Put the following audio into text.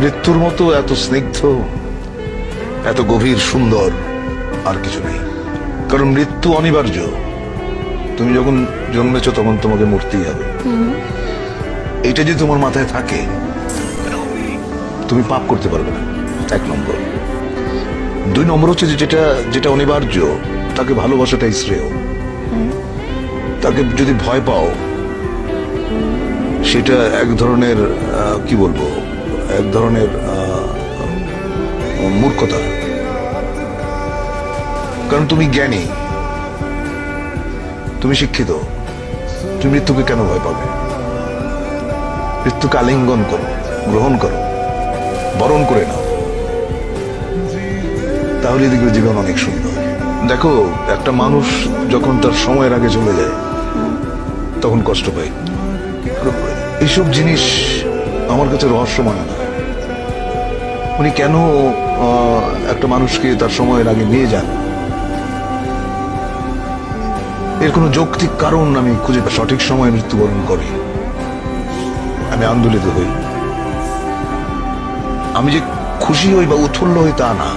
মৃত্যুর মতো এত স্নিগ্ধ, এত গভীর, সুন্দর আর কিছু নেই। কারণ মৃত্যু অনিবার্য। তুমি যখন জন্মেছো তখন তোমাকে মরতেই হবে। এটা যদি তোমার মাথায় থাকে, তুমি পাপ করতে পারবে না, 1 নম্বর। 2 নম্বর হচ্ছে যে যেটা অনিবার্য তাকে ভালোবাসাটাই শ্রেয়। তাকে যদি ভয় পাও, সেটা এক ধরনের কি বলবো, এক ধরনের মূর্খতা। কারণ তুমি জ্ঞানী, তুমি শিক্ষিত, তুমি মৃত্যুকে কেন ভয় পাবে? মৃত্যুকে আলিঙ্গন করো, গ্রহণ করো, বরণ করে নাও, তাহলে দেখবে জীবন অনেক সুন্দর। দেখো, একটা মানুষ যখন তার সময়ের আগে চলে যায় তখন কষ্ট পায়। এইসব জিনিস আমার কাছে রহস্য মনে হয়। উনি কেন একটা মানুষকে তার সময়ের আগে নিয়ে যান, এর কোনো যৌক্তিক কারণ আমি খুঁজে পাই। সঠিক সময়ে মৃত্যুবরণ করে আমি আন্দোলিত হই। আমি যে খুশি হই বা উৎফুল্ল হই তা না।